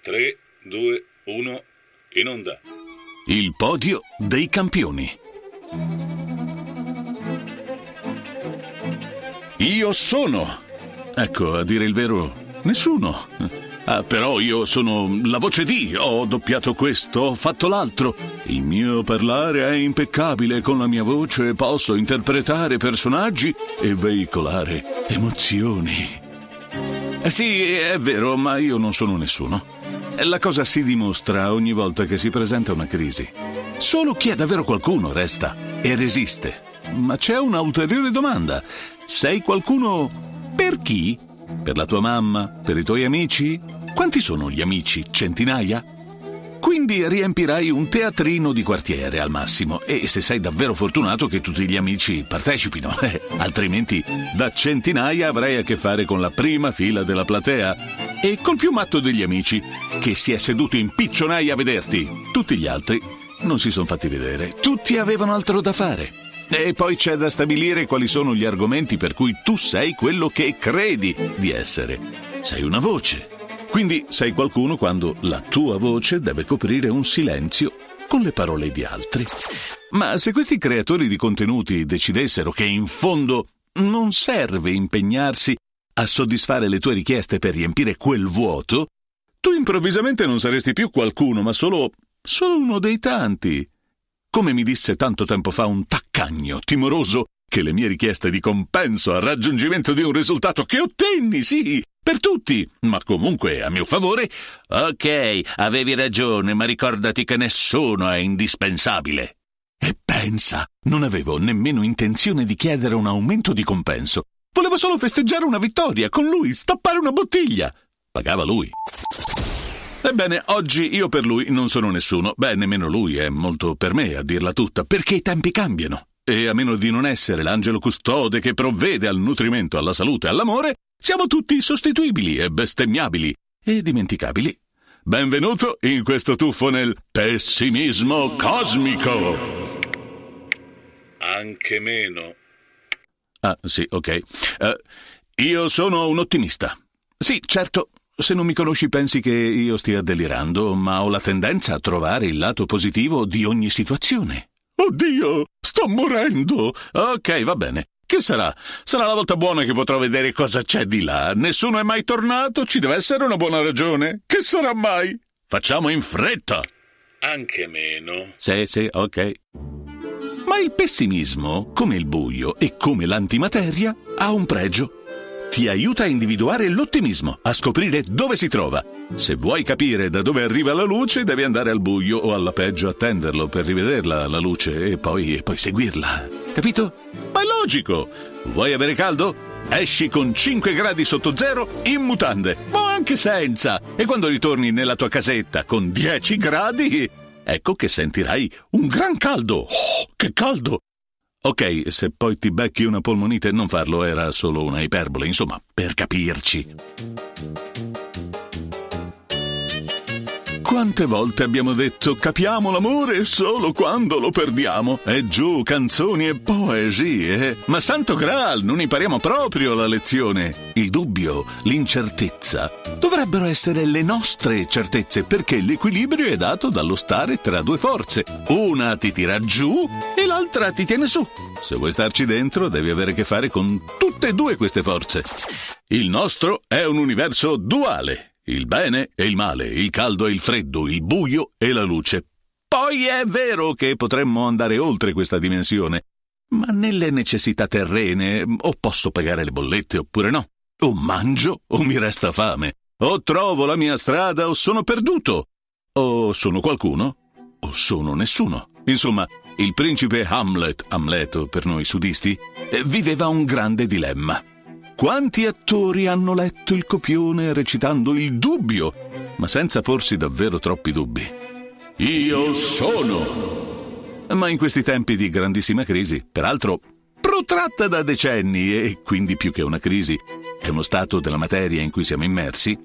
3, 2, 1, in onda. Il podio dei campioni. Io sono. Ecco, a dire il vero, nessuno. Però io sono la voce di, ho doppiato questo, ho fatto l'altro. Il mio parlare è impeccabile, con la mia voce posso interpretare personaggi e veicolare emozioni. Sì, è vero, ma io non sono nessuno. La cosa si dimostra ogni volta che si presenta una crisi. Solo chi è davvero qualcuno resta e resiste. Ma c'è una ulteriore domanda. Sei qualcuno per chi? Per la tua mamma? Per i tuoi amici? Quanti sono gli amici? Centinaia? Quindi riempirai un teatrino di quartiere al massimo, e se sei davvero fortunato che tutti gli amici partecipino, altrimenti da centinaia avrai a che fare con la prima fila della platea e col più matto degli amici, che si è seduto in piccionaia a vederti. Tutti gli altri non si sono fatti vedere, tutti avevano altro da fare. E poi c'è da stabilire quali sono gli argomenti per cui tu sei quello che credi di essere. Sei una voce. Quindi sei qualcuno quando la tua voce deve coprire un silenzio con le parole di altri. Ma se questi creatori di contenuti decidessero che in fondo non serve impegnarsi a soddisfare le tue richieste per riempire quel vuoto, tu improvvisamente non saresti più qualcuno, ma solo uno dei tanti. Come mi disse tanto tempo fa un taccagno timoroso che le mie richieste di compenso al raggiungimento di un risultato che ottenni, sì, per tutti, ma comunque a mio favore. Ok, avevi ragione, ma ricordati che nessuno è indispensabile. E pensa, non avevo nemmeno intenzione di chiedere un aumento di compenso. Volevo solo festeggiare una vittoria con lui, stappare una bottiglia. Pagava lui. Ebbene, oggi io per lui non sono nessuno. Beh, nemmeno lui è molto per me, a dirla tutta, perché i tempi cambiano. E a meno di non essere l'angelo custode che provvede al nutrimento, alla salute e all'amore, siamo tutti sostituibili e bestemmiabili e dimenticabili. Benvenuto in questo tuffo nel pessimismo cosmico. Anche meno. Ah, sì, ok. Io sono un ottimista. Sì, certo, se non mi conosci pensi che io stia delirando, ma ho la tendenza a trovare il lato positivo di ogni situazione. Oddio, sto morendo! Ok, va bene. Che sarà? Sarà la volta buona che potrò vedere cosa c'è di là. Nessuno è mai tornato? Ci deve essere una buona ragione. Che sarà mai? Facciamo in fretta! Anche meno. Sì, ok. Ma il pessimismo, come il buio e come l'antimateria, ha un pregio. Ti aiuta a individuare l'ottimismo, a scoprire dove si trova. Se vuoi capire da dove arriva la luce, devi andare al buio o alla peggio attenderlo per rivederla la luce e poi seguirla. Capito? Ma è logico! Vuoi avere caldo? Esci con 5 gradi sotto zero in mutande, o anche senza. E quando ritorni nella tua casetta con 10 gradi, ecco che sentirai un gran caldo. Oh, che caldo! Ok, se poi ti becchi una polmonite, non farlo, era solo una iperbole, insomma, per capirci. Quante volte abbiamo detto capiamo l'amore solo quando lo perdiamo? E giù, canzoni e poesie. Ma santo Graal, non impariamo proprio la lezione. Il dubbio, l'incertezza dovrebbero essere le nostre certezze, perché l'equilibrio è dato dallo stare tra due forze. Una ti tira giù e l'altra ti tiene su. Se vuoi starci dentro, devi avere a che fare con tutte e due queste forze. Il nostro è un universo duale. Il bene e il male, il caldo e il freddo, il buio e la luce. Poi è vero che potremmo andare oltre questa dimensione, ma nelle necessità terrene o posso pagare le bollette oppure no. O mangio o mi resta fame. O trovo la mia strada o sono perduto. O sono qualcuno o sono nessuno. Insomma, il principe Amleto per noi sudisti, viveva un grande dilemma. Quanti attori hanno letto il copione recitando il dubbio, ma senza porsi davvero troppi dubbi? Io sono! Ma in questi tempi di grandissima crisi, peraltro protratta da decenni e quindi più che una crisi, è uno stato della materia in cui siamo immersi,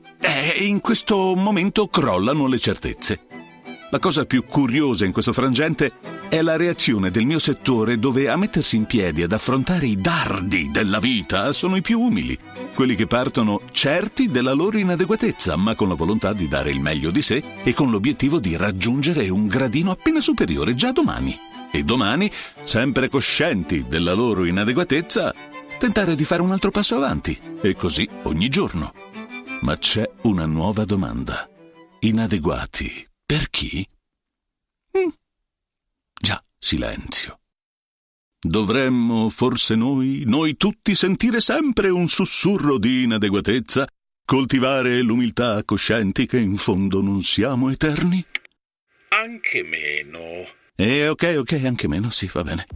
in questo momento crollano le certezze. La cosa più curiosa in questo frangente è la reazione del mio settore dove a mettersi in piedi ad affrontare i dardi della vita sono i più umili, quelli che partono certi della loro inadeguatezza, ma con la volontà di dare il meglio di sé e con l'obiettivo di raggiungere un gradino appena superiore già domani. E domani, sempre coscienti della loro inadeguatezza, tentare di fare un altro passo avanti, e così ogni giorno. Ma c'è una nuova domanda. Inadeguati per chi? Già, silenzio. Dovremmo, forse noi tutti, sentire sempre un sussurro di inadeguatezza, coltivare l'umiltà coscienti che in fondo non siamo eterni? Anche meno. Ok, anche meno, sì, va bene.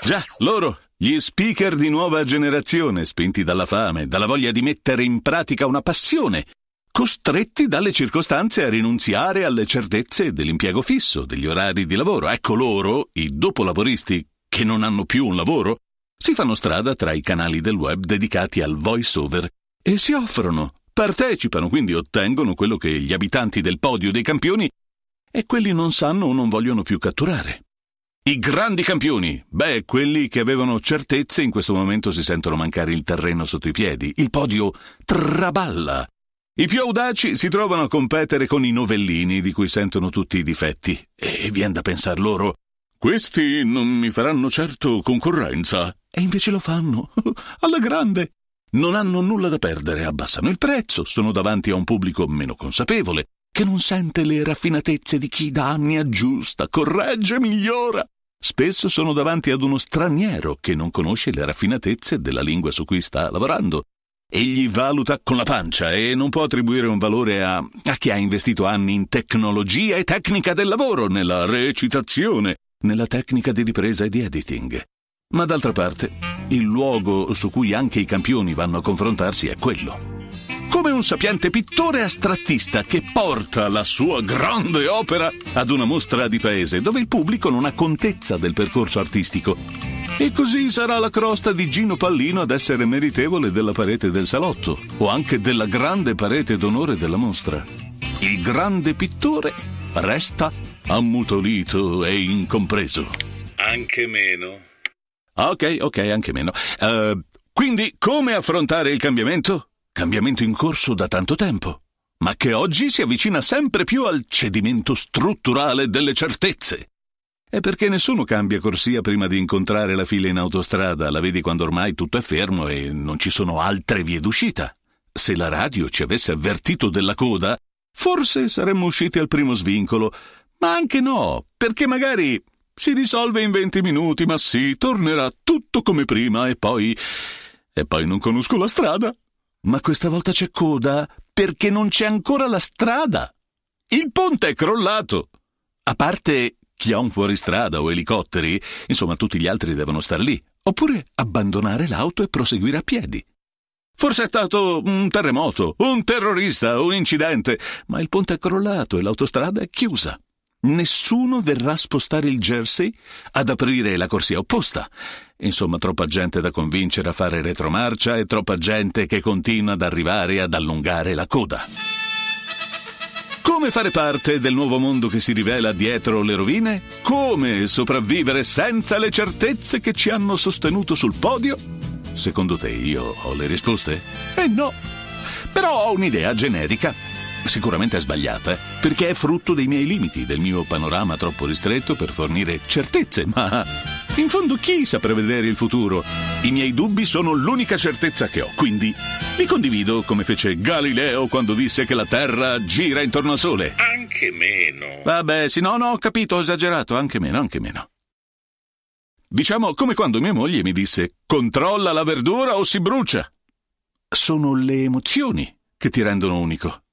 Già, loro, gli speaker di nuova generazione, spinti dalla fame, dalla voglia di mettere in pratica una passione, costretti dalle circostanze a rinunziare alle certezze dell'impiego fisso, degli orari di lavoro. Ecco loro, i dopolavoristi che non hanno più un lavoro, si fanno strada tra i canali del web dedicati al voice-over e si offrono, partecipano, quindi ottengono quello che gli abitanti del podio dei campioni e quelli non sanno o non vogliono più catturare. I grandi campioni, quelli che avevano certezze, in questo momento si sentono mancare il terreno sotto i piedi. Il podio traballa. I più audaci si trovano a competere con i novellini di cui sentono tutti i difetti. E viene da pensar loro, questi non mi faranno certo concorrenza. E invece lo fanno, alla grande. Non hanno nulla da perdere, abbassano il prezzo, sono davanti a un pubblico meno consapevole, che non sente le raffinatezze di chi da anni aggiusta, corregge, migliora. Spesso sono davanti ad uno straniero che non conosce le raffinatezze della lingua su cui sta lavorando. Egli valuta con la pancia e non può attribuire un valore a chi ha investito anni in tecnologia e tecnica del lavoro, nella recitazione, nella tecnica di ripresa e di editing. Ma d'altra parte, il luogo su cui anche i campioni vanno a confrontarsi è quello. Come un sapiente pittore astrattista che porta la sua grande opera ad una mostra di paese dove il pubblico non ha contezza del percorso artistico. E così sarà la crosta di Gino Pallino ad essere meritevole della parete del salotto o anche della grande parete d'onore della mostra. Il grande pittore resta ammutolito e incompreso. Anche meno. Ok, anche meno. Quindi, come affrontare il cambiamento? Cambiamento in corso da tanto tempo, ma che oggi si avvicina sempre più al cedimento strutturale delle certezze. È perché nessuno cambia corsia prima di incontrare la fila in autostrada, la vedi quando ormai tutto è fermo e non ci sono altre vie d'uscita. Se la radio ci avesse avvertito della coda, forse saremmo usciti al primo svincolo, ma anche no, perché magari si risolve in 20 minuti, ma sì, tornerà tutto come prima e poi non conosco la strada. Ma questa volta c'è coda perché non c'è ancora la strada. Il ponte è crollato. A parte chi ha un fuoristrada o elicotteri, insomma tutti gli altri devono star lì, oppure abbandonare l'auto e proseguire a piedi. Forse è stato un terremoto, un terrorista, un incidente, ma il ponte è crollato e l'autostrada è chiusa. Nessuno verrà a spostare il Jersey ad aprire la corsia opposta. Insomma, troppa gente da convincere a fare retromarcia e troppa gente che continua ad arrivare ad allungare la coda. Come fare parte del nuovo mondo che si rivela dietro le rovine? Come sopravvivere senza le certezze che ci hanno sostenuto sul podio? Secondo te io ho le risposte? No. Però ho un'idea generica. Sicuramente è sbagliata, perché è frutto dei miei limiti, del mio panorama troppo ristretto per fornire certezze, ma in fondo chi sa prevedere il futuro? I miei dubbi sono l'unica certezza che ho, quindi li condivido come fece Galileo quando disse che la Terra gira intorno al Sole. Anche meno. Vabbè, sì, no, ho capito, ho esagerato, anche meno. Diciamo come quando mia moglie mi disse «Controlla la verdura o si brucia». Sono le emozioni che ti rendono unico.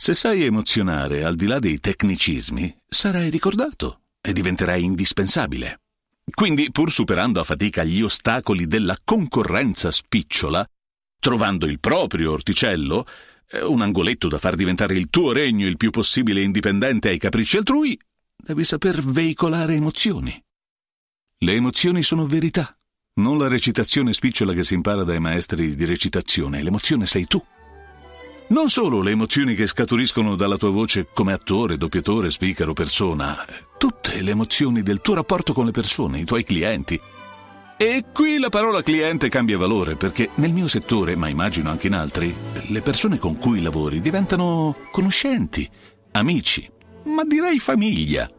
Se sai emozionare al di là dei tecnicismi, sarai ricordato e diventerai indispensabile. Quindi, pur superando a fatica gli ostacoli della concorrenza spicciola, trovando il proprio orticello, un angoletto da far diventare il tuo regno il più possibile indipendente ai capricci altrui, devi saper veicolare emozioni. Le emozioni sono verità, non la recitazione spicciola che si impara dai maestri di recitazione. L'emozione sei tu. Non solo le emozioni che scaturiscono dalla tua voce come attore, doppiatore, speaker o persona, tutte le emozioni del tuo rapporto con le persone, i tuoi clienti. E qui la parola cliente cambia valore, perché nel mio settore, ma immagino anche in altri, le persone con cui lavori diventano conoscenti, amici, ma direi famiglia.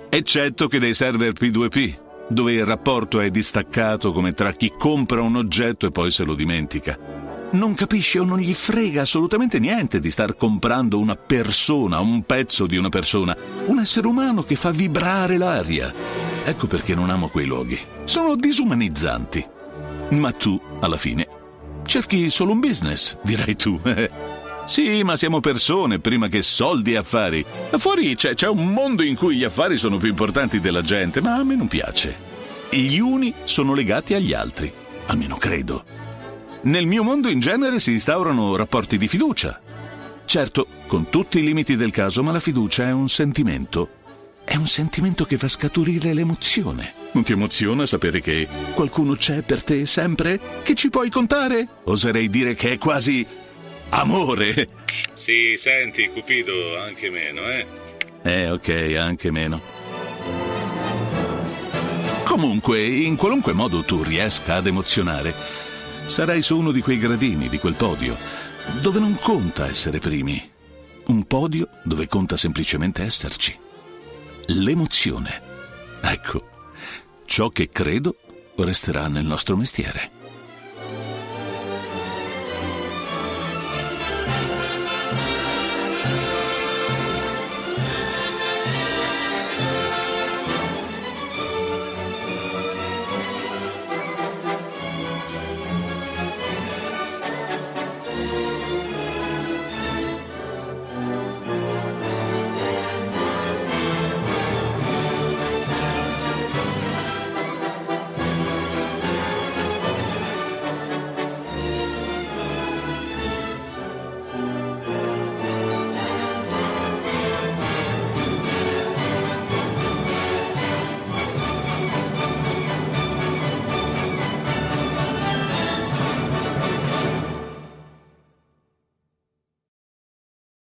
Eccetto che dei server P2P, dove il rapporto è distaccato come tra chi compra un oggetto e poi se lo dimentica. Non capisce o non gli frega assolutamente niente di star comprando una persona, un pezzo di una persona, un essere umano che fa vibrare l'aria. Ecco perché non amo quei luoghi. Sono disumanizzanti. Ma tu, alla fine, cerchi solo un business, dirai tu. Sì, ma siamo persone prima che soldi e affari. Là fuori c'è un mondo in cui gli affari sono più importanti della gente, ma a me non piace. Gli uni sono legati agli altri, almeno credo. Nel mio mondo in genere si instaurano rapporti di fiducia. Certo, con tutti i limiti del caso, ma la fiducia è un sentimento. È un sentimento che fa scaturire l'emozione. Non ti emoziona sapere che qualcuno c'è per te sempre? Che ci puoi contare? Oserei dire che è quasi amore. Sì, senti, Cupido, anche meno, Ok, anche meno. Comunque, in qualunque modo tu riesca ad emozionare, sarai su uno di quei gradini, di quel podio, dove non conta essere primi. Un podio dove conta semplicemente esserci. L'emozione. Ecco, ciò che credo resterà nel nostro mestiere.